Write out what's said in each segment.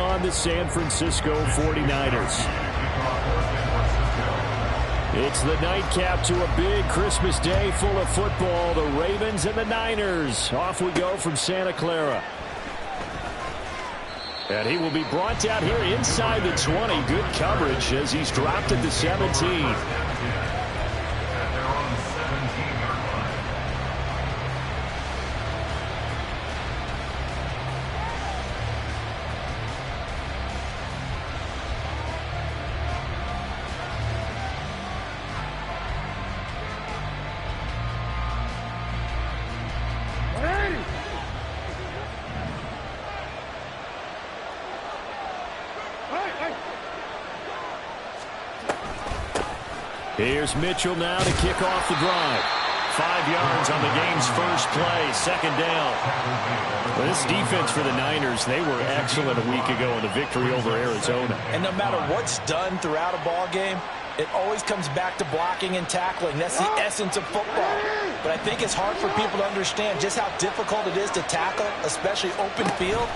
on the San Francisco 49ers. It's the nightcap to a big Christmas day full of football. The Ravens and the Niners. Off we go from Santa Clara. And he will be brought down here inside the 20. Good coverage as he's dropped at the 17. Here's Mitchell now to kick off the drive. 5 yards on the game's first play, second down. Well, this defense for the Niners, they were excellent a week ago in the victory over Arizona. And no matter what's done throughout a ball game, it always comes back to blocking and tackling. That's the essence of football. But I think it's hard for people to understand just how difficult it is to tackle, especially open field.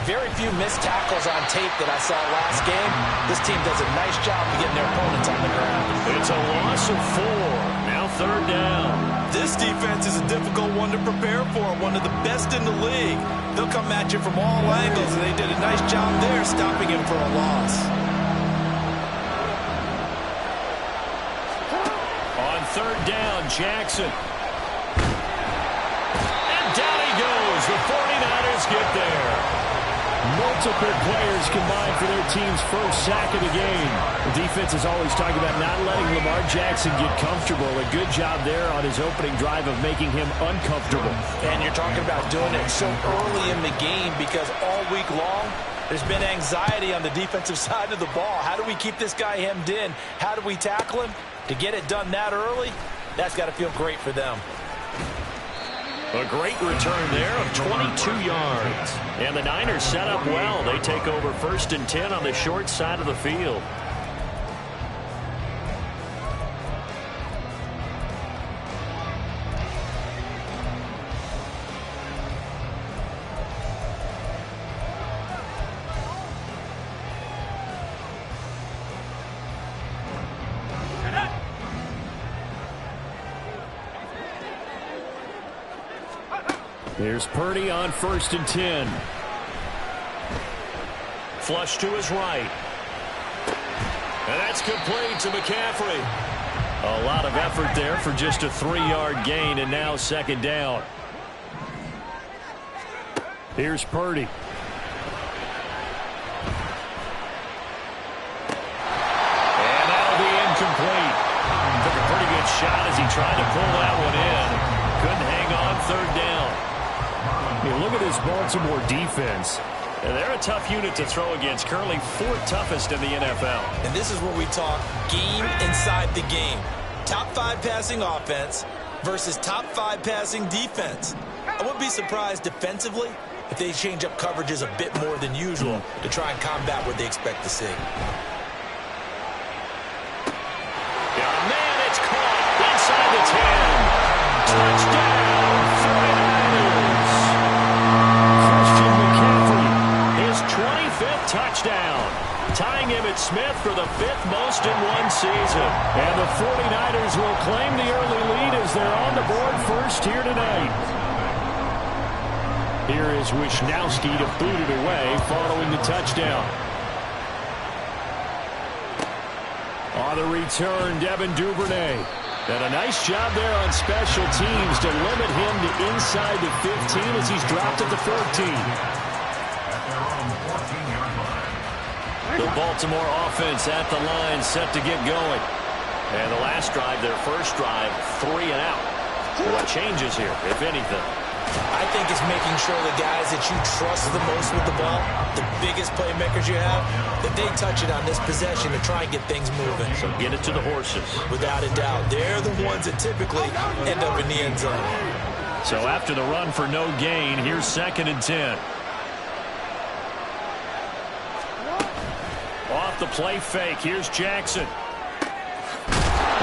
Very few missed tackles on tape that I saw last game. This team does a nice job of getting their opponents on the ground. It's a loss of 4. Now third down. This defense is a difficult one to prepare for, one of the best in the league. They'll come at you from all angles, and they did a nice job there stopping him for a loss. On third down, Jackson. And down he goes. The 49ers get there. Multiple players combined for their team's first sack of the game. The defense is always talking about not letting Lamar Jackson get comfortable. A good job there on his opening drive of making him uncomfortable. And you're talking about doing it so early in the game because all week long there's been anxiety on the defensive side of the ball. How do we keep this guy hemmed in? How do we tackle him? To get it done that early, that's got to feel great for them. A great return there of 22 yards. And the Niners set up well. They take over 1st and 10 on the short side of the field. Here's Purdy on 1st and 10. Flush to his right. And that's complete to McCaffrey. A lot of effort there for just a 3-yard gain, and now second down. Here's Purdy. And that'll be incomplete. Took a pretty good shot as he tried to pull that one in. Couldn't hang on third down. Look at this Baltimore defense. They're a tough unit to throw against, currently 4th toughest in the NFL. And this is where we talk game inside the game. Top 5 passing offense versus top 5 passing defense. I wouldn't be surprised defensively if they change up coverages a bit more than usual to try and combat what they expect to see. Yeah, man, it's caught inside the 10. Touchdown, 49ers. Christian McCaffrey, his 25th touchdown, tying him at Smith for the 5th most in one season. And the 49ers will claim the early lead as they're on the board first here tonight. Here is Wisnowski to boot it away following the touchdown. On the return, Devin Duvernay. And a nice job there on special teams to limit him to inside the 15 as he's dropped at the 14. The Baltimore offense at the line set to get going. And the last drive, their first drive, 3 and out. What changes here, if anything? I think it's making sure the guys that you trust the most with the ball, the biggest playmakers you have, that they touch it on this possession to try and get things moving. So get it to the horses. Without a doubt. They're the ones that typically end up in the end zone. So after the run for no gain, here's 2nd and 10. Off the play fake, here's Jackson.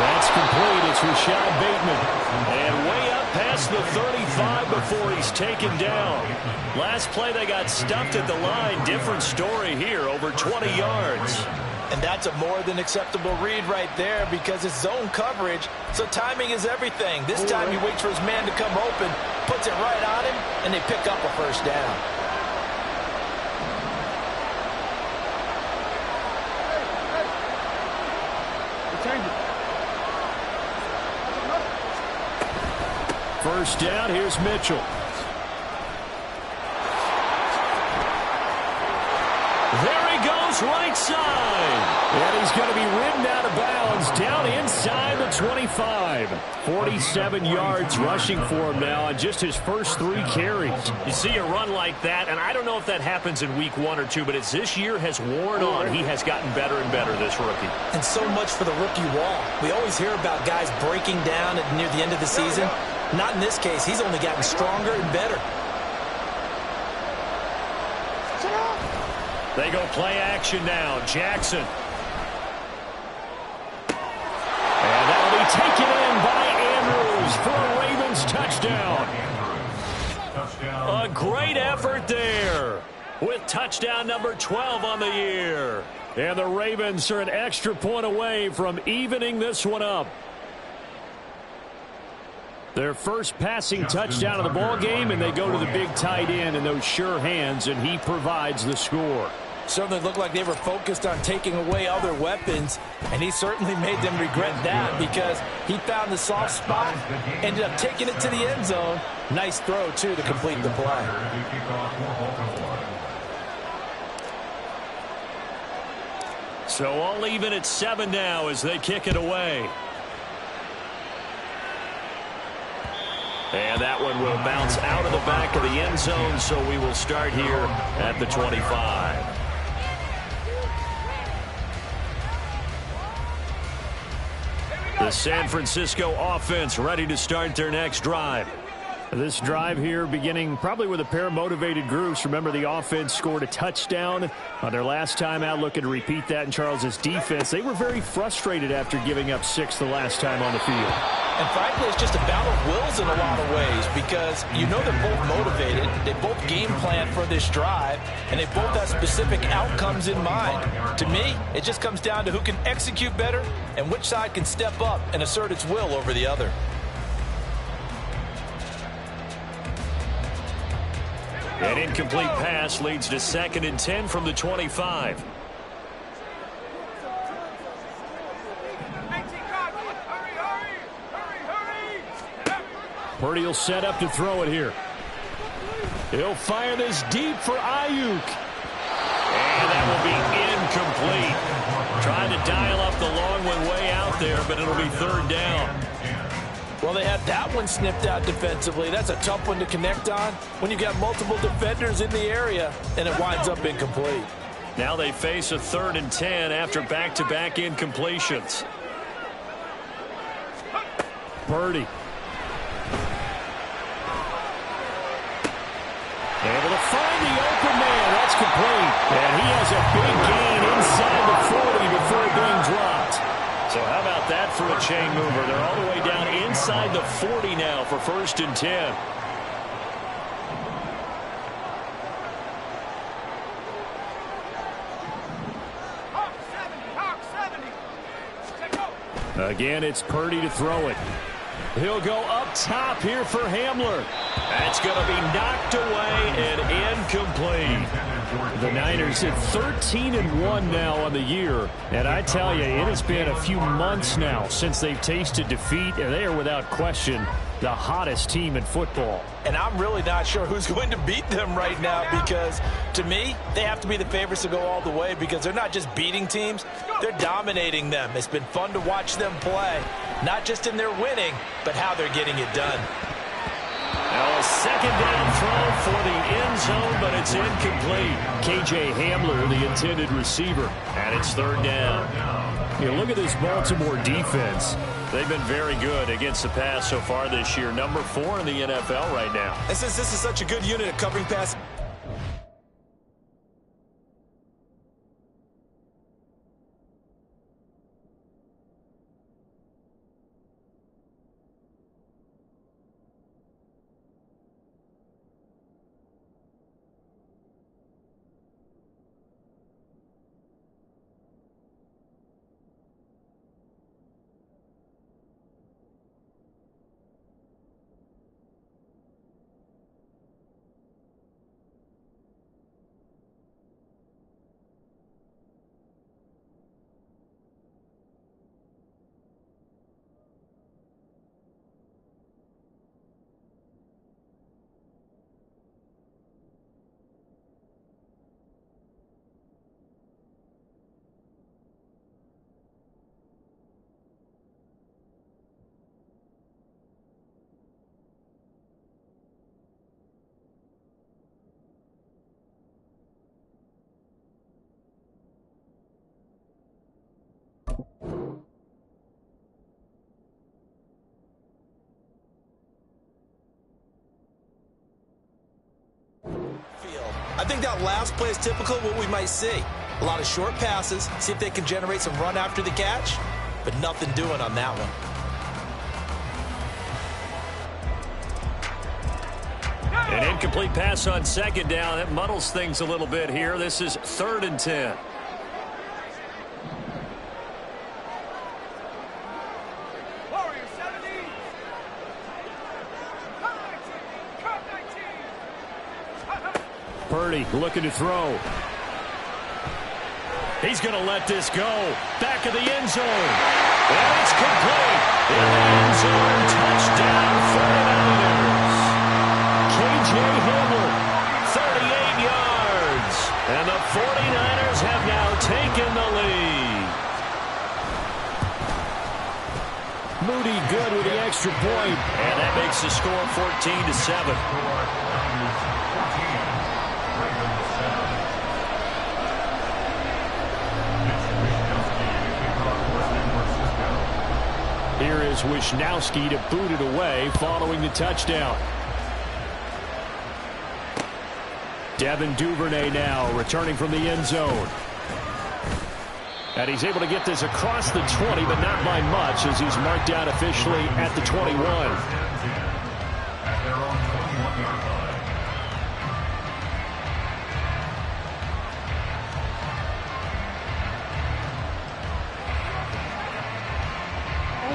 That's incomplete. It's Rashad Bateman. And way up past the 35 before he's taken down. Last play they got stuffed at the line. Different story here, over 20 yards. And that's a more than acceptable read right there because it's zone coverage, so timing is everything. This time he waits for his man to come open, puts it right on him, and they pick up a first down. First down, here's Mitchell. There he goes, right side. And he's going to be ridden out of bounds down inside the 25. 47 yards rushing for him now on just his first 3 carries. You see a run like that, and I don't know if that happens in week 1 or 2, but as this year has worn on, he has gotten better and better, this rookie. And so much for the rookie wall. We always hear about guys breaking down near the end of the season. Not in this case. He's only gotten stronger and better. They go play action now. Jackson. And that'll be taken in by Andrews for a Ravens touchdown. A great effort there with touchdown number 12 on the year. And the Ravens are an extra point away from evening this one up. Their first passing touchdown of the ball game, and they go to the big tight end in those sure hands, and he provides the score. Certainly looked like they were focused on taking away other weapons, and he certainly made them regret that because he found the soft spot, ended up taking it to the end zone. Nice throw, too, to complete the play. So all even at 7 now as they kick it away. And that one will bounce out of the back of the end zone, so we will start here at the 25. The San Francisco offense ready to start their next drive. This drive here beginning probably with a pair of motivated groups. Remember, the offense scored a touchdown on their last time out. Looking to repeat that in Charles's defense. They were very frustrated after giving up 6 the last time on the field. And frankly, it's just a battle of wills in a lot of ways because you know they're both motivated. They both game plan for this drive, and they both have specific outcomes in mind. To me, it just comes down to who can execute better and which side can step up and assert its will over the other. An incomplete pass leads to 2nd and 10 from the 25. Purdy will set up to throw it here. He'll fire this deep for Ayuk. And that will be incomplete. Trying to dial up the long one way out there, but it'll be 3rd down. Well, they had that one snipped out defensively. That's a tough one to connect on when you got multiple defenders in the area, and it winds up incomplete. Now they face a 3rd and 10 after back-to-back incompletions. Purdy. Able to find the open man. That's complete. And he has a big gain inside the 40 before being dropped. So how about that for a chain mover? They're all the way down inside the 40 now for 1st and 10. Again, it's Purdy to throw it. He'll go up top here for Hamler. That's going to be knocked away and incomplete. The Niners at 13-1 now on the year. And I tell you, it has been a few months now since they've tasted defeat, and they are without question the hottest team in football. And I'm really not sure who's going to beat them right now because, to me, they have to be the favorites to go all the way because they're not just beating teams, they're dominating them. It's been fun to watch them play, not just in their winning, but how they're getting it done. Now a 2nd down throw for the end zone, but it's incomplete. K.J. Hamler, the intended receiver, and it's 3rd down. You look at this Baltimore defense. They've been very good against the pass so far this year. Number 4 in the NFL right now. And since this is such a good unit at covering pass, I think that last play is typical of what we might see. A lot of short passes, see if they can generate some run after the catch, but nothing doing on that one. An incomplete pass on second down. That muddles things a little bit here. This is 3rd and 10. Purdy looking to throw. He's going to let this go. Back of the end zone. And it's complete. In the end zone, touchdown 49ers. K.J. Hamler, 38 yards. And the 49ers have now taken the lead. Moody good with the extra point. And that makes the score 14-7. Here is Wisnowski to boot it away following the touchdown. Devin Duvernay now returning from the end zone. And he's able to get this across the 20, but not by much as he's marked down officially at the 21.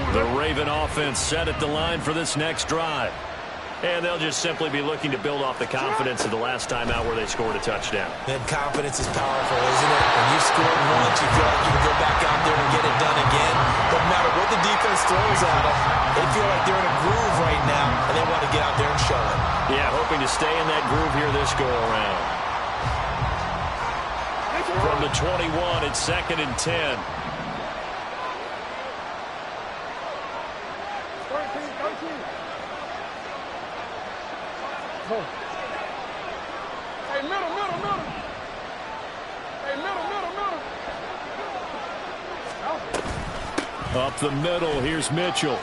The Raven offense set at the line for this next drive. And they'll just simply be looking to build off the confidence of the last time out where they scored a touchdown. And confidence is powerful, isn't it? When you scored once, you feel like you can go back out there and get it done again. No matter what the defense throws at them, they feel like they're in a groove right now, and they want to get out there and show it. Yeah, hoping to stay in that groove here this go-around. From the 21, it's 2nd and 10. Hey, middle. Hey, middle. Up the middle, here's Mitchell.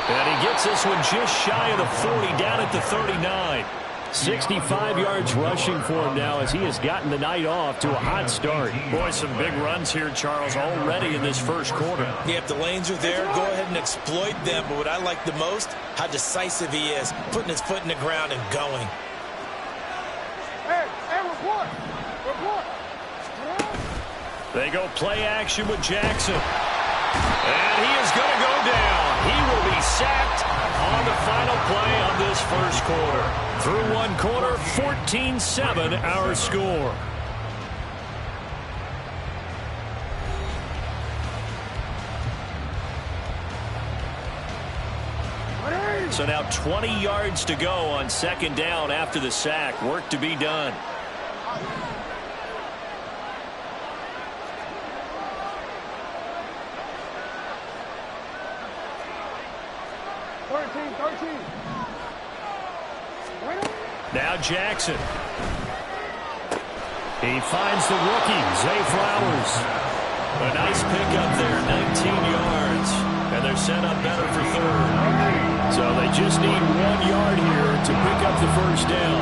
And he gets this one just shy of the 40, down at the 39. 65 yards rushing for him now as he has gotten the night off to a hot start. Boy, some big runs here, Charles, already in this first quarter. Yeah, if the lanes are there, go ahead and exploit them. But what I like the most, how decisive he is, putting his foot in the ground and going. Hey, report. They go play action with Jackson. And he is going to go down. He will be sacked on the final play of this first quarter. Through one quarter, 14-7 our score. So now 20 yards to go on 2nd down after the sack. Work to be done. Now Jackson. He finds the rookie, Zay Flowers. A nice pickup there, 19 yards. And they're set up better for 3rd. So they just need 1 yard here to pick up the first down.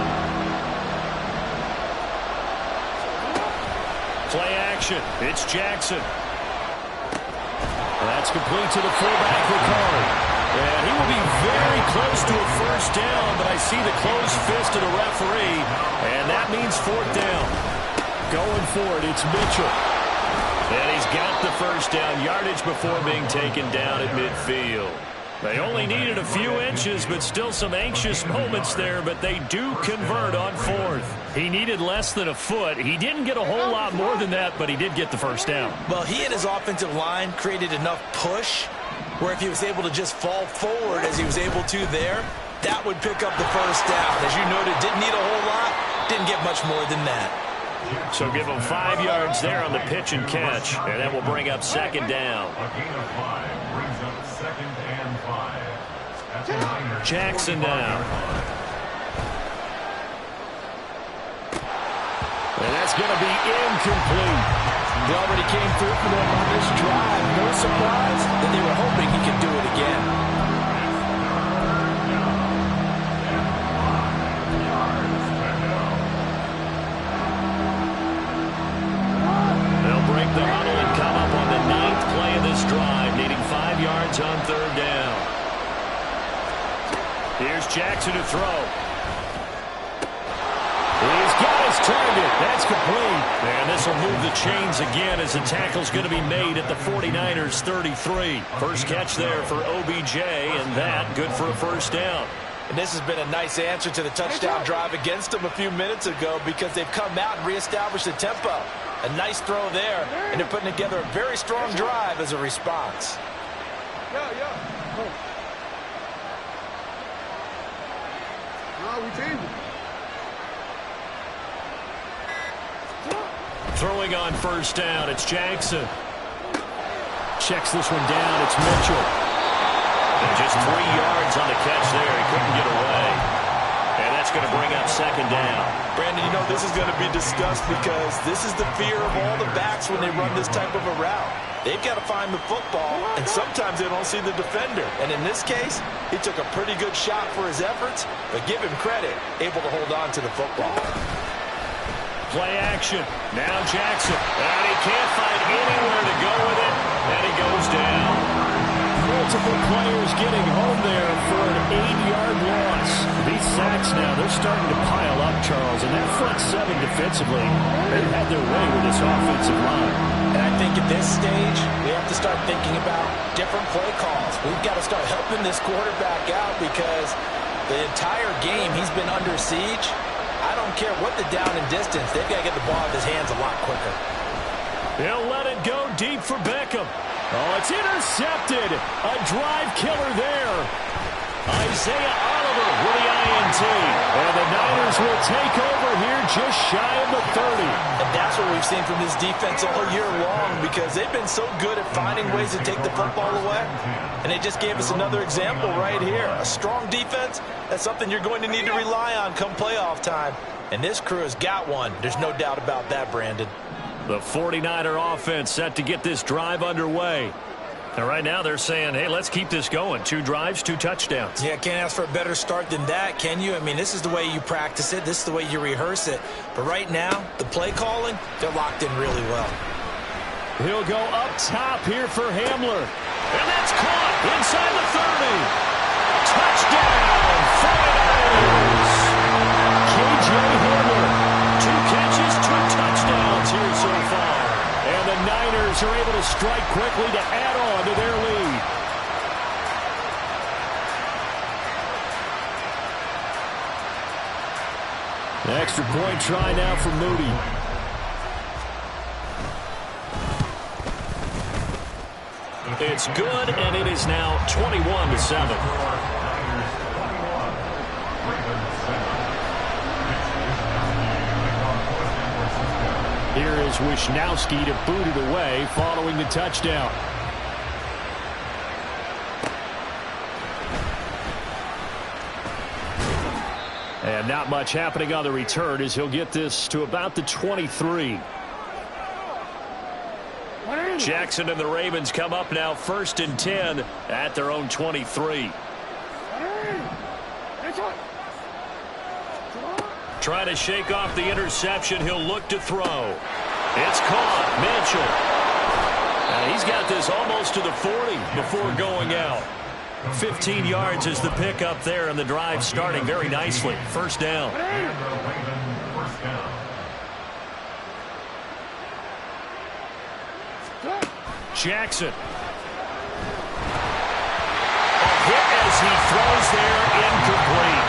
Play action. It's Jackson. That's complete to the fullback, Ricard. And he will be very close to a first down, but I see the closed fist of the referee, and that means 4th down. Going for it, it's Mitchell. And he's got the first down, yardage before being taken down at midfield. They only needed a few inches, but still some anxious moments there, but they do convert on 4th. He needed less than a foot. He didn't get a whole lot more than that, but he did get the first down. Well, he and his offensive line created enough push where if he was able to just fall forward as he was able to there, that would pick up the first down. As you noted, didn't need a whole lot, didn't get much more than that. So give him 5 yards there on the pitch and catch, and that will bring up 2nd down. Jackson now. And that's going to be incomplete. They already came through for them on this drive. No surprise that they were hoping he could do it again. Jackson to throw. He's got his target. That's complete. And this will move the chains again as the tackle's going to be made at the 49ers 33. First catch there for OBJ, and that good for a first down. And this has been a nice answer to the touchdown drive against them a few minutes ago because they've come out and reestablished the tempo. A nice throw there, and they're putting together a very strong drive as a response. Throwing on first down, it's Jackson. Checks this one down, it's Mitchell. And just 3 yards on the catch there. He couldn't get away. And that's going to bring up second down. Brandon, you know this is going to be discussed because this is the fear of all the backs when they run this type of a route. They've got to find the football, and sometimes they don't see the defender. And in this case, he took a pretty good shot for his efforts, but give him credit, able to hold on to the football. Play action. Now Jackson. And he can't find anywhere to go with it, and he goes down. Multiple players getting home there for an 8-yard loss. These sacks now, they're starting to pile up, Charles, and that front seven defensively, they've had their way with this offensive line. And I think at this stage, we have to start thinking about different play calls. We've got to start helping this quarterback out because the entire game he's been under siege. I don't care what the down and distance, they've got to get the ball out of his hands a lot quicker. He'll let it go deep for Beckham. Oh, it's intercepted. A drive killer there. Isaiah Oliver with the INT. And the Niners will take over here just shy of the 30. And that's what we've seen from this defense all year long because they've been so good at finding ways to take the football away. And they just gave us another example right here. A strong defense, that's something you're going to need to rely on come playoff time. And this crew has got one. There's no doubt about that, Brandon. The 49er offense set to get this drive underway. And right now they're saying, hey, let's keep this going. 2 drives, 2 touchdowns. Yeah, can't ask for a better start than that, can you? I mean, this is the way you practice it. This is the way you rehearse it. But right now, the play calling, they're locked in really well. He'll go up top here for Hamler. And that's caught inside the 30. Touchdown, 49ers. K.J. Hamler. 2 catches, 2 touchdowns here so far. And the Niners are able to strike quickly to add on to their lead. The extra point try now for Moody. It's good, and it is now 21-7. Here is Wisnowski to boot it away following the touchdown. And not much happening on the return as he'll get this to about the 23. Jackson and the Ravens come up now 1st and 10 at their own 23. Trying to shake off the interception. He'll look to throw. It's caught. Mitchell. And he's got this almost to the 40 before going out. 15 yards is the pickup there, and the drive starting very nicely. First down. Jackson. A hit as he throws there, incomplete.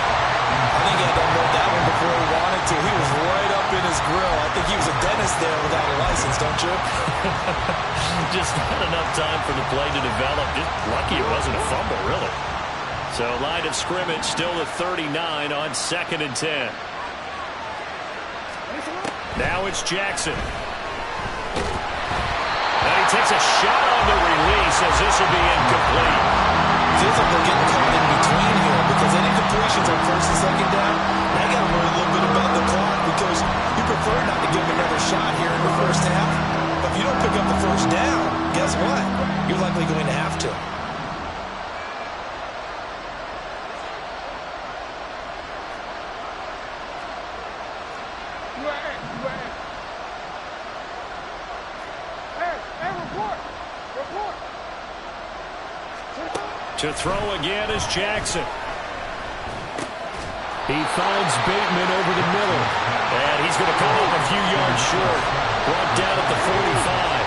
I think he had to unload that one before he wanted to. He was right up in his grill. I think he was a dentist there without a license, don't you? Just not enough time for the play to develop. Just lucky it wasn't a fumble, really. So line of scrimmage still at 39 on 2nd and 10. Now it's Jackson. And he takes a shot on the release as this will be incomplete. Feels like they're getting caught in between here because any completions on 1st and 2nd down, now you got to worry a little bit about the clock because you prefer not to give him another shot here in the first half. But if you don't pick up the first down, guess what? You're likely going to have to. To throw again is Jackson. He finds Bateman over the middle. And he's going to come up a few yards short. Brought down at the 45.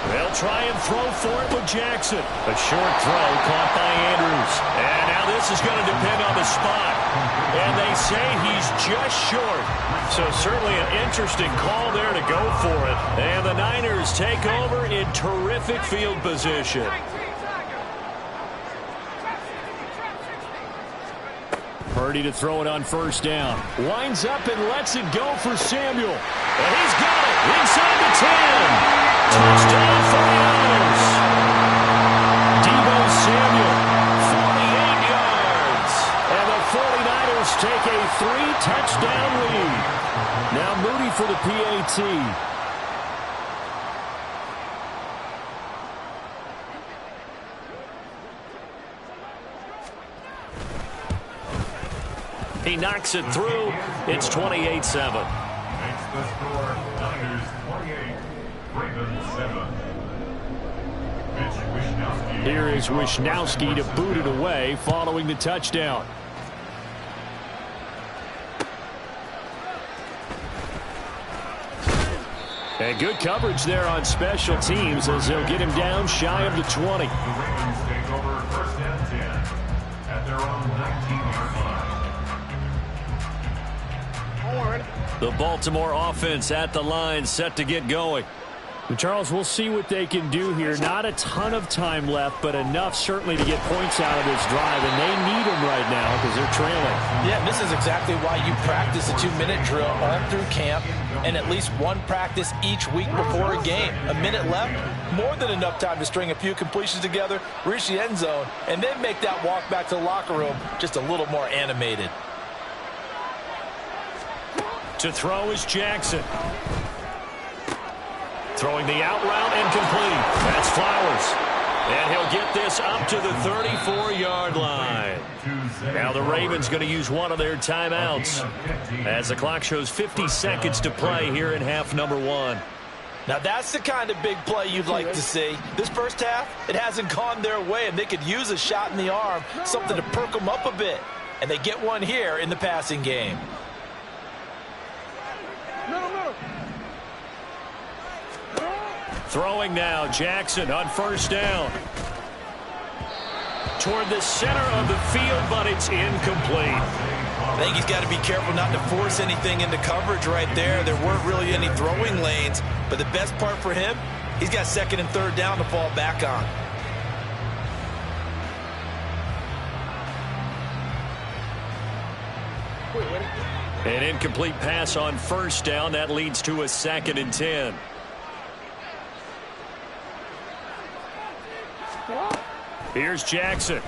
They'll try and throw for it with Jackson. A short throw caught by Andrews. And now this is going to depend on the spot. And they say he's just short. So certainly an interesting call there to go for it. And the Niners take over in terrific field position. Purdy to throw it on first down. Winds up and lets it go for Samuel. And he's got it inside the 10. Touchdown 49ers. Deebo Samuel, 48 yards. And the 49ers take a 3-touchdown lead. Now Moody for the PAT. He knocks it through. It's 28-7. Makes the score Niners 28, Ravens 7. Here is Wishnowski to boot it away following the touchdown. And good coverage there on special teams as they'll get him down shy of the 20. The Ravens take over first and 10 at their own 19-yard line. The Baltimore offense at the line, set to get going. And Charles, we'll see what they can do here. Not a ton of time left, but enough certainly to get points out of this drive. And they need them right now because they're trailing. Yeah, and this is exactly why you practice a 2-minute drill all through camp and at least one practice each week before a game. A minute left, more than enough time to string a few completions together, reach the end zone, and then make that walk back to the locker room just a little more animated. To throw is Jackson. Throwing the out route incomplete. That's Flowers. And he'll get this up to the 34-yard line. Now the Ravens going to use one of their timeouts as the clock shows 50 seconds to play here in half number 1. Now that's the kind of big play you'd like to see. This first half, it hasn't gone their way, and they could use a shot in the arm, something to perk them up a bit. And they get one here in the passing game. Throwing now, Jackson on first down. Toward the center of the field, but it's incomplete. I think he's got to be careful not to force anything into coverage right there. There weren't really any throwing lanes, but the best part for him, he's got second and third down to fall back on. An incomplete pass on first down. That leads to a 2nd and 10. Here's Jackson.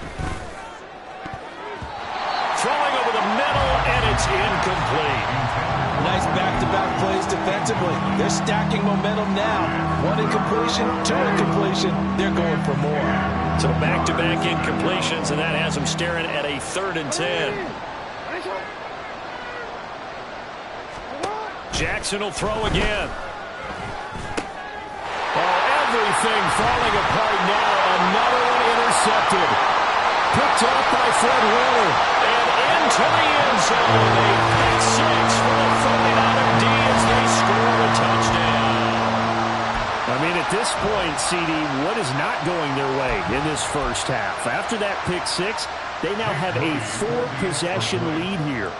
Throwing over the middle, and it's incomplete. Nice back-to-back plays defensively. They're stacking momentum now. One incompletion, two incompletion. They're going for more. So back-to-back incompletions, and that has them staring at a 3rd and 10. Jackson will throw again. Everything falling apart now. Another one intercepted. Picked up by Fred Warner. And into the end zone. A pick 6 for the 49er D as they score a touchdown. I mean, at this point, CD, what is not going their way in this first half? After that pick 6, they now have a 4-possession lead here.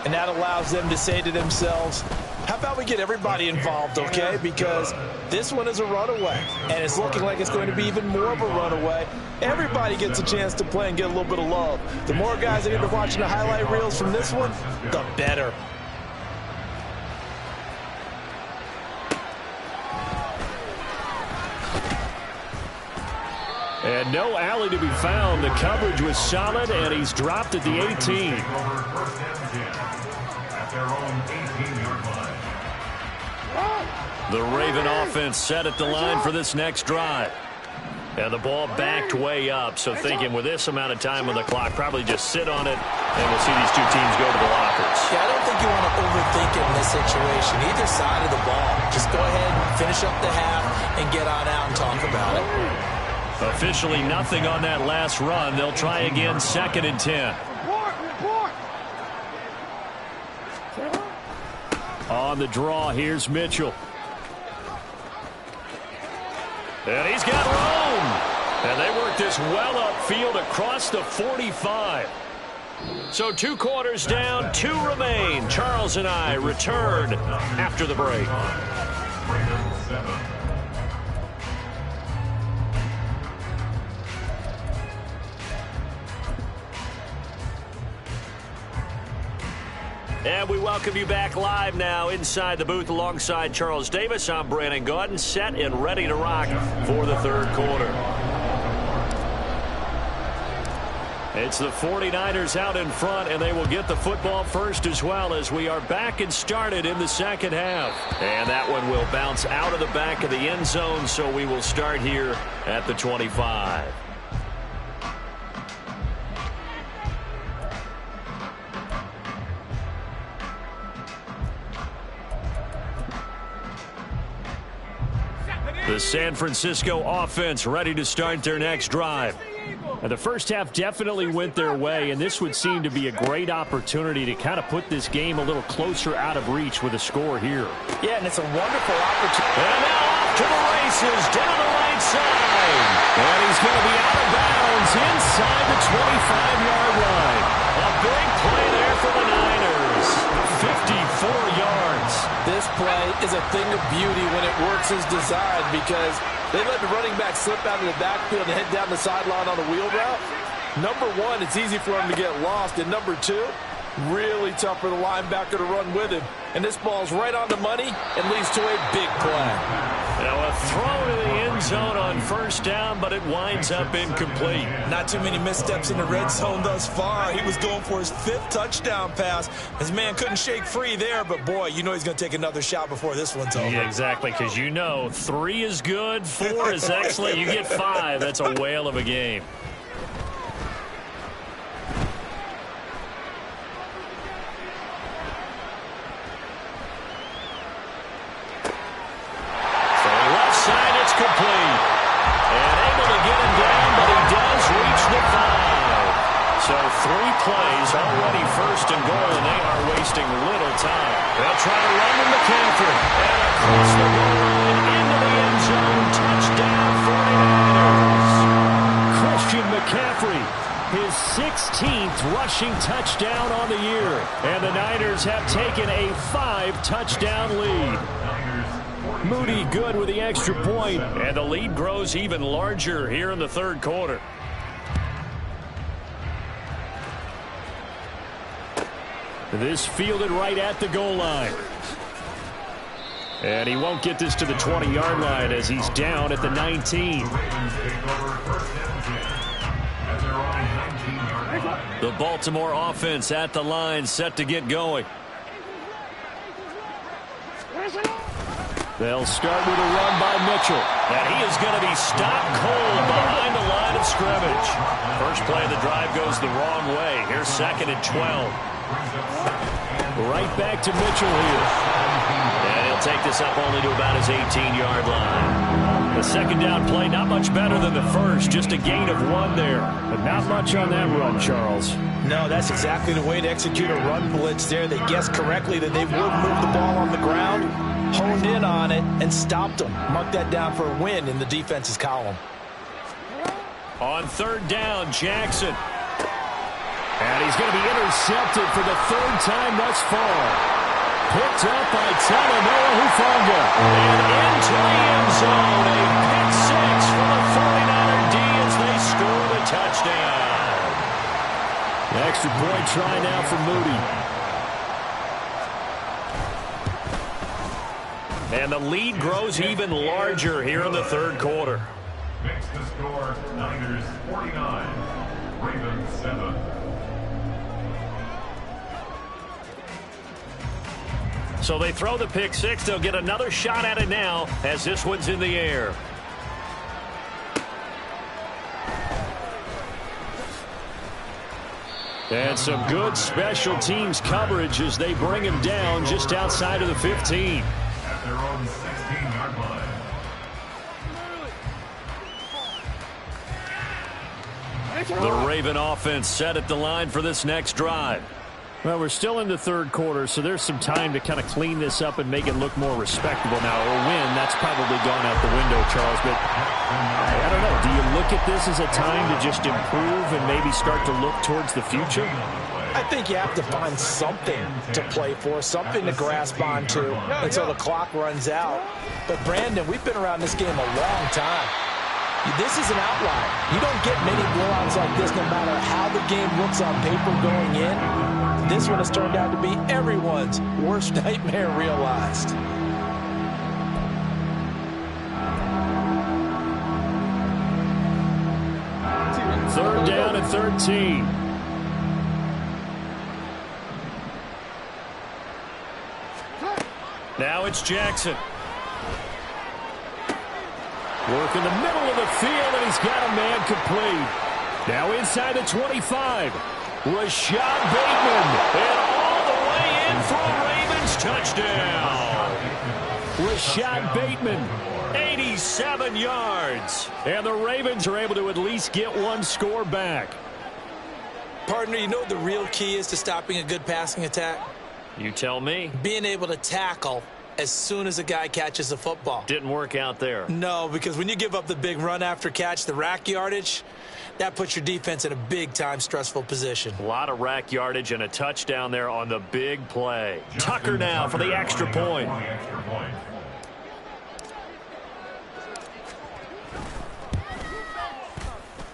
And that allows them to say to themselves, how about we get everybody involved, okay? Because this one is a runaway, and it's looking like it's going to be even more of a runaway. Everybody gets a chance to play and get a little bit of love. The more guys that get to watching the highlight reels from this one, the better. And no alley to be found. The coverage was solid, and he's dropped at the 18. The Raven offense set at the line for this next drive. And the ball backed way up, so thinking with this amount of time on the clock, probably just sit on it, and we'll see these two teams go to the lockers. Yeah, I don't think you want to overthink it in this situation. Either side of the ball. Just go ahead and finish up the half and get on out and talk about it. Officially nothing on that last run. They'll try again, 2nd and 10. On the draw, here's Mitchell. And he's got room. And they work this well upfield across the 45. So 2 quarters down, 2 remain. Charles and I return after the break. And we welcome you back live now inside the booth alongside Charles Davis. I'm Brandon Gaunt, set and ready to rock for the 3rd quarter. It's the 49ers out in front, and they will get the football first as well as we are back and started in the 2nd half. And that one will bounce out of the back of the end zone, so we will start here at the 25. The San Francisco offense ready to start their next drive. And the first half definitely went their way, and this would seem to be a great opportunity to kind of put this game a little closer out of reach with a score here. Yeah, and it's a wonderful opportunity. And now off to the races down the right side. And he's going to be out of bounds inside the 25-yard line. A big play there for the Niners. 54 yards. This play is a thing of beauty when it works as designed because they let the running back slip out of the backfield and head down the sideline on a wheel route. Number one, it's easy for him to get lost. And number two, really tough for the linebacker to run with him. And this ball's right on the money and leads to a big play. Now a throw to the end zone on 1st down, but it winds up incomplete. Not too many missteps in the red zone thus far. He was going for his 5th touchdown pass. His man couldn't shake free there, but boy, you know he's going to take another shot before this one's over. Yeah, exactly, because you know 3 is good, 4 is excellent. You get 5. That's a whale of a game. Complete. And able to get him down, but he does reach the 5. So 3 plays already 1st and goal, and they are wasting little time. They'll try to run to McCaffrey. And across the goal line into the end zone. Touchdown 49ers. Christian McCaffrey, his 16th rushing touchdown on the year. And the Niners have taken a 5-touchdown lead. Moody good with the extra point, and the lead grows even larger here in the 3rd quarter. This fielded right at the goal line. And he won't get this to the 20-yard line as he's down at the 19. The Baltimore offense at the line, set to get going. They'll start with a run by Mitchell. And he is going to be stopped cold behind the line of scrimmage. First play of the drive goes the wrong way. Here's 2nd and 12. Right back to Mitchell here. And he'll take this up only to about his 18-yard line. The 2nd down play, not much better than the first. Just a gain of 1 there. But not much on that run, Charles. No, that's exactly the way to execute a run blitz there. They guessed correctly that they would move the ball on the ground, honed in on it, and stopped them. Mark that down for a win in the defense's column. On 3rd down, Jackson. And he's going to be intercepted for the 3rd time thus far. Picked up by Talanoa Hufanga. And into the end zone. A pick 6 for the 49er D as they score the touchdown. The extra point try now for Moody. And the lead grows even larger here in the 3rd quarter. Makes the score Niners 49, Ravens 7. So they throw the pick 6. They'll get another shot at it now as this one's in the air. And some good special teams coverage as they bring him down just outside of the 15. At their own 16-yard line. The Raven offense set at the line for this next drive. Well, we're still in the third quarter, so there's some time to kind of clean this up and make it look more respectable. Now, a win, that's probably gone out the window, Charles, but I don't know. Do you look at this as a time to just improve and maybe start to look towards the future? I think you have to find something to play for, something to grasp onto until the clock runs out. But, Brandon, we've been around this game a long time. This is an outlier. You don't get many blowouts like this no matter how the game looks on paper going in. This one has turned out to be everyone's worst nightmare realized. Third down and 13. Now it's Jackson. Work in the middle of the field, and he's got a man complete. Now inside the 25. Rashad Bateman. And all the way in for a Ravens touchdown. Rashad Bateman, 87 yards. And the Ravens are able to at least get one score back. Partner, you know what the real key is to stopping a good passing attack? You tell me. Being able to tackle as soon as a guy catches the football. Didn't work out there. No, because when you give up the big run after catch, the rack yardage, that puts your defense in a big-time stressful position. A lot of rack yardage and a touchdown there on the big play. Tucker now for the extra point.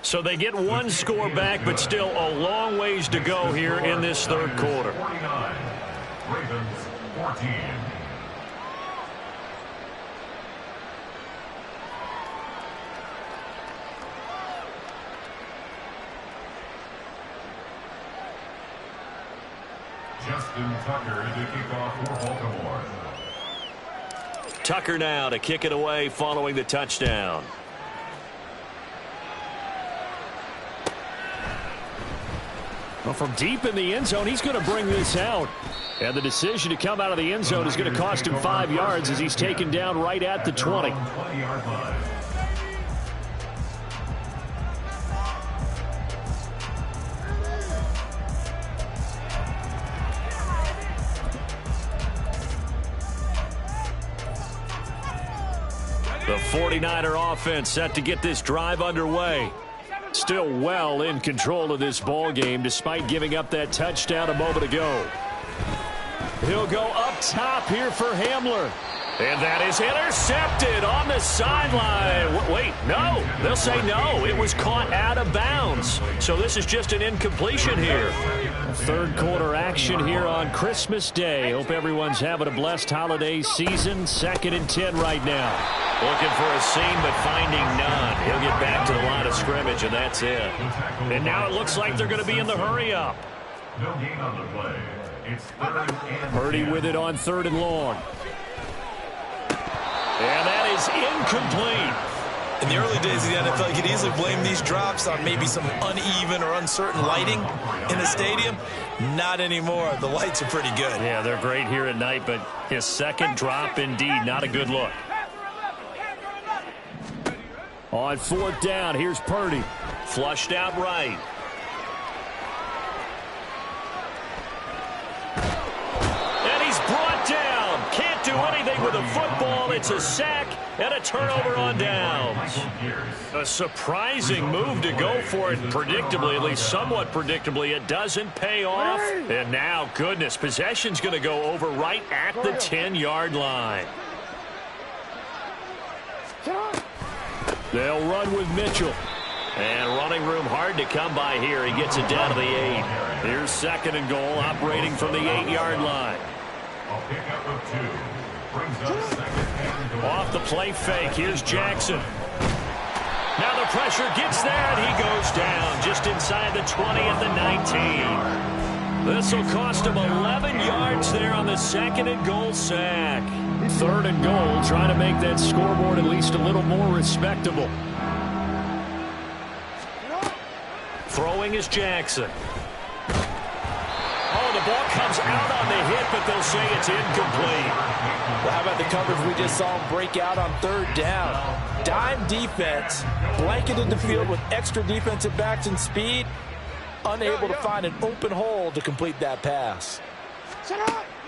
So they get one score back, but still a long ways to go here in this third quarter. 49. Ravens 14. Justin Tucker to kick off for Baltimore. Tucker now to kick it away following the touchdown. Well, from deep in the end zone, he's going to bring this out. And the decision to come out of the end zone is going to cost him 5 yards as he's taken down right at the 20. 20-yard line. The 49er offense set to get this drive underway. Still well in control of this ball game despite giving up that touchdown a moment ago. He'll go up top here for Hamler. And that is intercepted on the sideline. Wait, no. They'll say no. It was caught out of bounds. So this is just an incompletion here. Third quarter action here on Christmas Day. Hope everyone's having a blessed holiday season. 2nd and 10 right now. Looking for a seam, but finding none. He'll get back to the line of scrimmage, and that's it. And now it looks like they're going to be in the hurry-up. No gain on the play. It's 3rd and Purdy with it on 3rd and long. And that is incomplete. In the early days of the NFL, you could easily blame these drops on maybe some uneven or uncertain lighting in the stadium. Not anymore. The lights are pretty good. Yeah, they're great here at night, but his second drop, indeed, not a good look. On 4th down, here's Purdy. Flushed out right. And he's brought down. Can't do anything with a football. It's a sack and a turnover on downs. A surprising move to go for it predictably, at least somewhat predictably. It doesn't pay off. And now, goodness, possession's going to go over right at the 10-yard line. They'll run with Mitchell. And running room hard to come by here. He gets it down to the 8. Here's 2nd and goal, operating from the 8-yard line. a pickup of 2. Brings up 2nd and goal. Off the play fake, here's Jackson. Now the pressure gets there, and he goes down just inside the 20 at the 19. This will cost him 11 yards there on the 2nd and goal sack. 3rd and goal, trying to make that scoreboard at least a little more respectable. Throwing is Jackson. the ball comes out on the hit, but they'll say it's incomplete. Well, how about the coverage we just saw him break out on third down? Dime defense, blanketed the field with extra defensive backs and speed, unable to find an open hole to complete that pass.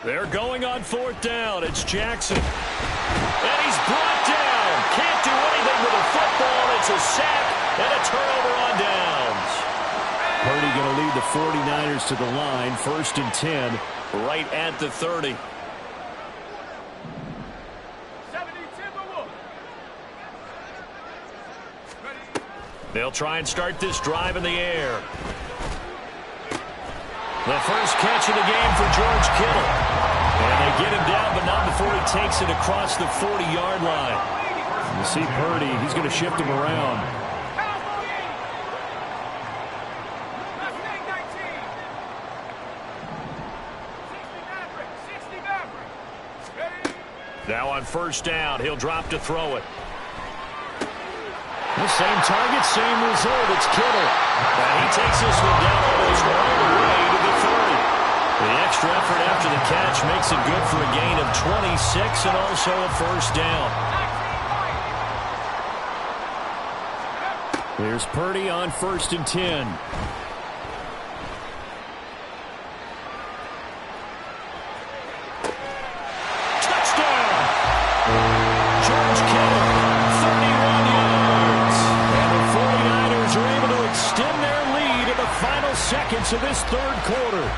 They're going on fourth down. It's Jackson. And he's brought down. Can't do anything with a football. It's a sack and a turnover on downs. Purdy going to lead the 49ers to the line. 1st and 10, right at the 30. They'll try and start this drive in the air. The first catch of the game for George Kittle. And they get him down, but not before he takes it across the 40-yard line. You see Purdy, he's going to shift him around. Now on first down, he'll drop to throw it. The same target, same result. It's Kittle. And he takes this one down almost all the way to the 30. The extra effort after the catch makes it good for a gain of 26 and also a first down. Here's Purdy on 1st and 10. Seconds of this third quarter.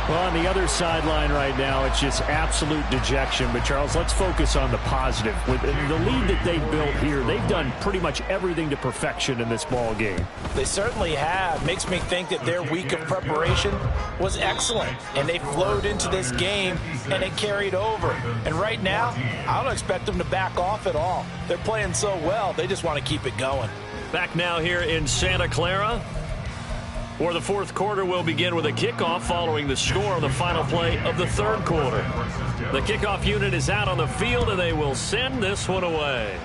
Well, on the other sideline right now, it's just absolute dejection. But, Charles, let's focus on the positive. With the lead that they've built here, they've done pretty much everything to perfection in this ball game. They certainly have. Makes me think that their week of preparation was excellent. And they flowed into this game, and it carried over. And right now, I don't expect them to back off at all. They're playing so well, they just want to keep it going. Back now here in Santa Clara, where the fourth quarter will begin with a kickoff following the score on the final play of the third quarter. The kickoff unit is out on the field, and they will send this one away.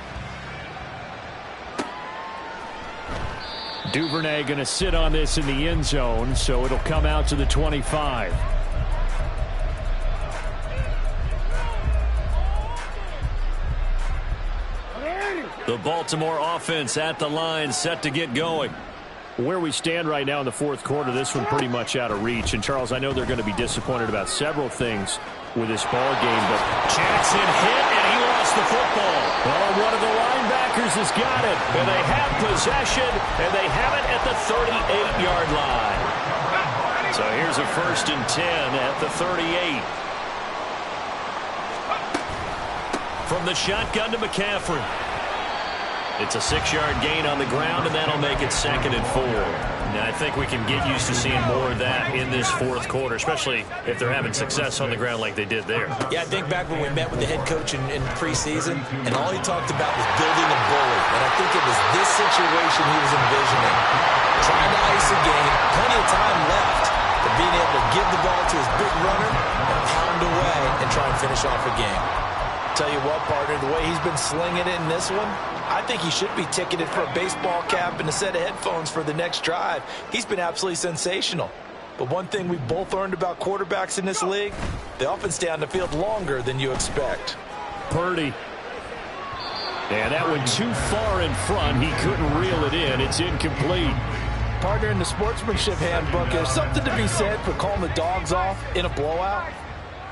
Duvernay going to sit on this in the end zone, so it'll come out to the 25. The Baltimore offense at the line, set to get going. Where we stand right now in the fourth quarter, this one pretty much out of reach. And, Charles, I know they're going to be disappointed about several things with this ball game, but Jackson hit, and he lost the football. Well, one of the linebackers has got it, and they have possession, and they have it at the 38-yard line. So here's a 1st and 10 at the 38. From the shotgun to McCaffrey. It's a 6-yard gain on the ground, and that'll make it 2nd and 4. Now, I think we can get used to seeing more of that in this fourth quarter, especially if they're having success on the ground like they did there. Yeah, I think back when we met with the head coach in preseason, and all he talked about was building a bully. And I think it was this situation he was envisioning. Trying to ice a game, plenty of time left, but being able to give the ball to his big runner and pound away and try and finish off a game. Tell you what, partner, the way he's been slinging it in this one, I think he should be ticketed for a baseball cap and a set of headphones for the next drive. He's been absolutely sensational. But one thing we both learned about quarterbacks in this league, they often stay on the field longer than you expect. Purdy. And that went too far in front. He couldn't reel it in. It's incomplete. Partner, in the sportsmanship handbook, there's something to be said for calling the dogs off in a blowout.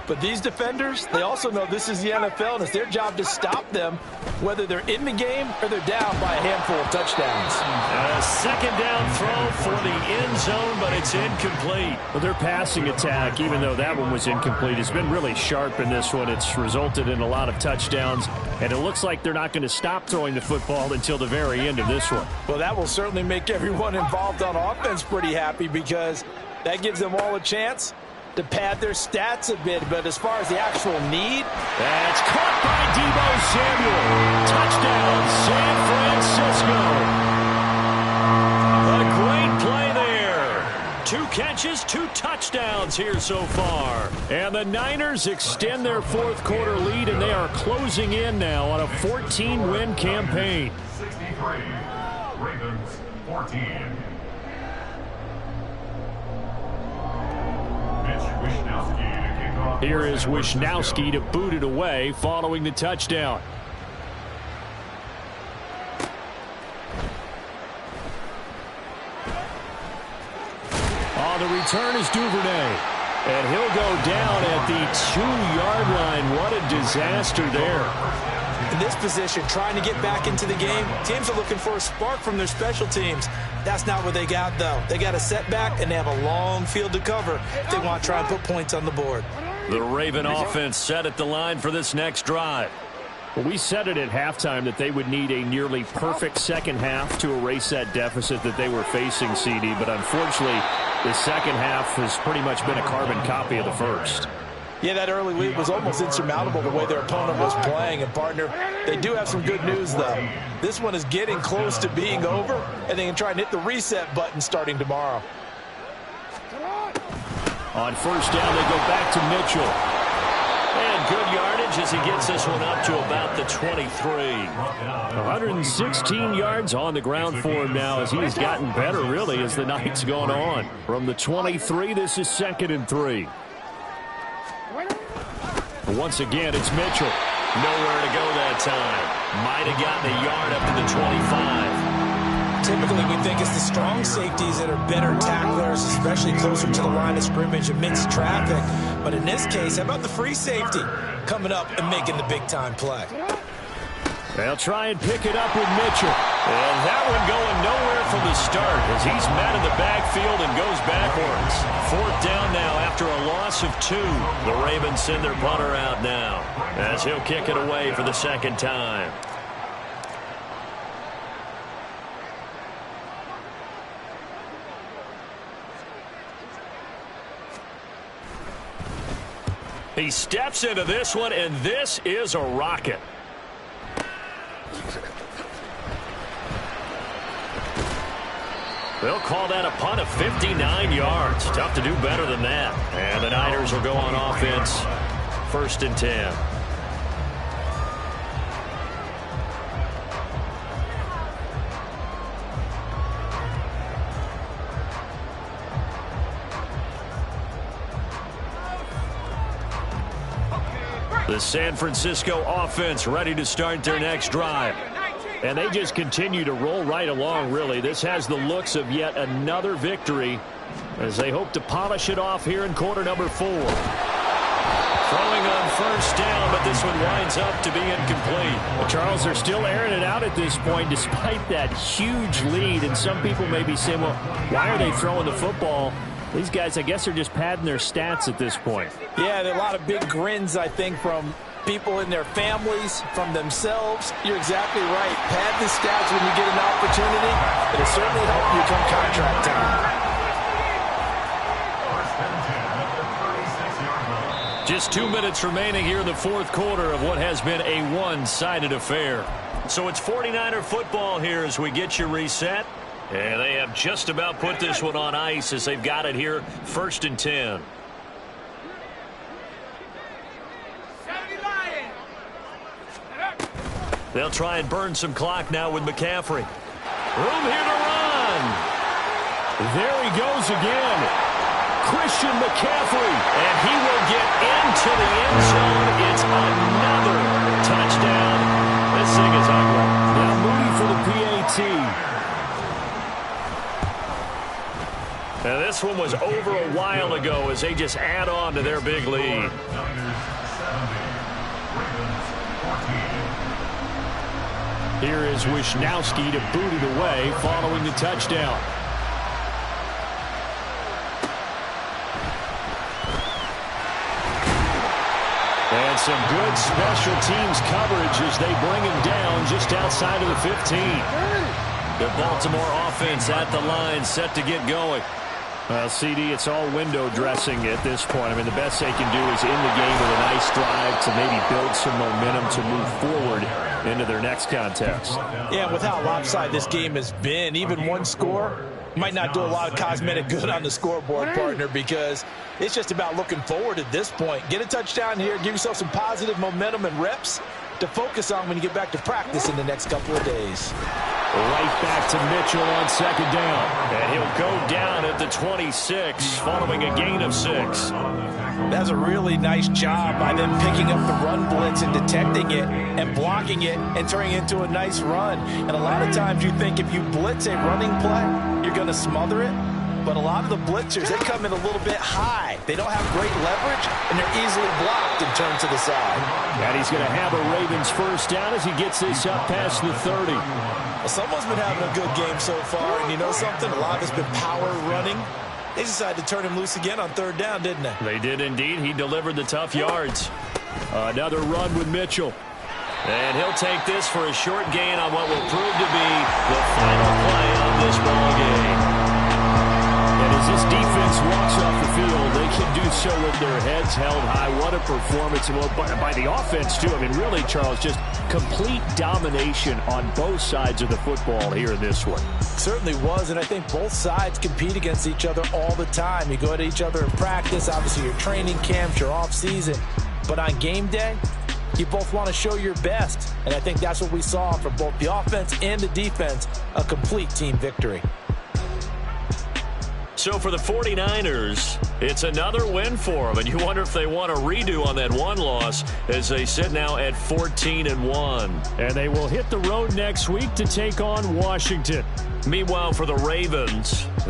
But these defenders, they also know this is the NFL, and it's their job to stop them, whether they're in the game or they're down by a handful of touchdowns. A 2nd down throw for the end zone, but it's incomplete. Well, their passing attack, even though that one was incomplete, has been really sharp in this one. It's resulted in a lot of touchdowns, and it looks like they're not going to stop throwing the football until the very end of this one. Well, that will certainly make everyone involved on offense pretty happy, because that gives them all a chance to pad their stats a bit. But as far as the actual need, that's caught by Deebo Samuel. Touchdown, San Francisco. A great play there. 2 catches, 2 touchdowns here so far. And the Niners extend their fourth quarter lead, and they are closing in now on a 14-win campaign. 63, Ravens 14. Here is Wisnowski to boot it away following the touchdown. On the return is Duvernay. And he'll go down at the 2-yard line. What a disaster there. In this position, trying to get back into the game, teams are looking for a spark from their special teams. That's not what they got, though. They got a setback, and they have a long field to cover if they want to try and put points on the board. The Raven offense set at the line for this next drive. Well, we said it at halftime that they would need a nearly perfect second half to erase that deficit that they were facing, CD. But unfortunately, the second half has pretty much been a carbon copy of the first. Yeah, that early lead was almost insurmountable the way their opponent was playing. And, partner, they do have some good news, though. This one is getting close to being over, and they can try and hit the reset button starting tomorrow. On first down, they go back to Mitchell. And good yardage as he gets this one up to about the 23. 116 yards on the ground for him now as he has gotten better, really, as the night's gone on. From the 23, this is 2nd and 3. Once again, it's Mitchell. Nowhere to go that time. Might have gotten a yard up to the 25. Typically, we think it's the strong safeties that are better tacklers, especially closer to the line of scrimmage amidst traffic. But in this case, how about the free safety coming up and making the big-time play? They'll try and pick it up with Mitchell. And that one going nowhere from the start as he's met in the backfield and goes backwards. 4th down now after a loss of 2. The Ravens send their punter out now as he'll kick it away for the second time. He steps into this one, and this is a rocket. They'll call that a punt of 59 yards. Tough to do better than that. And the Niners will go on offense. 1st and 10. The San Francisco offense ready to start their next drive. And they just continue to roll right along, really. This has the looks of yet another victory as they hope to polish it off here in quarter number 4. Throwing on first down, but this one winds up to be incomplete. Well, Charles, they're still airing it out at this point despite that huge lead. And some people may be saying, well, why are they throwing the football? These guys, I guess, are just padding their stats at this point. Yeah, there are a lot of big grins, I think, from people in their families, from themselves. You're exactly right. Pad the stats when you get an opportunity. It'll certainly help you come contract time. Just 2 minutes remaining here in the 4th quarter of what has been a one-sided affair. So it's 49er football here as we get you reset. And they have just about put this one on ice as they've got it here, 1st and 10. They'll try and burn some clock now with McCaffrey. Room here to run. There he goes again. Christian McCaffrey. And he will get into the end zone. It's another touchdown. This thing is ugly. Now Moody for the PAT. Now this one was over a while ago as they just add on to their big lead. Here is Wisnowski to boot it away following the touchdown. And some good special teams coverage as they bring him down just outside of the 15. The Baltimore offense at the line set to get going. CD, it's all window dressing at this point. I mean, the best they can do is in the game with a nice drive to maybe build some momentum to move forward into their next contest. Yeah, with how lopsided this game has been, even one score might not do a lot of cosmetic good on the scoreboard, partner, because it's just about looking forward at this point. Get a touchdown here, give yourself some positive momentum and reps to focus on when you get back to practice in the next couple of days. Right back to Mitchell on second down. And he'll go down at the 26 following a gain of 6. That's a really nice job by them picking up the run blitz and detecting it and blocking it and turning it into a nice run. And a lot of times you think if you blitz a running play, you're going to smother it. But a lot of the blitzers, they come in a little bit high. They don't have great leverage, and they're easily blocked and turned to the side. And he's going to have a Ravens first down as he gets this up past the 30. Well, someone's been having a good game so far, and you know something? A lot of it's been power running. They decided to turn him loose again on third down, didn't they? They did indeed. He delivered the tough yards. Another run with Mitchell. And he'll take this for a short gain on what will prove to be the final play of this ball game. And as this defense walks off the field, they can do so with their heads held high. What a performance, and by the offense, too. I mean, really, Charles, just complete domination on both sides of the football here in this one. Certainly was, and I think both sides compete against each other all the time. You go at each other in practice, obviously your training camps, your off-season. But on game day, you both want to show your best. And I think that's what we saw from both the offense and the defense, a complete team victory. So for the 49ers, it's another win for them. And you wonder if they want a redo on that one loss as they sit now at 14-1. And they will hit the road next week to take on Washington. Meanwhile, for the Ravens, this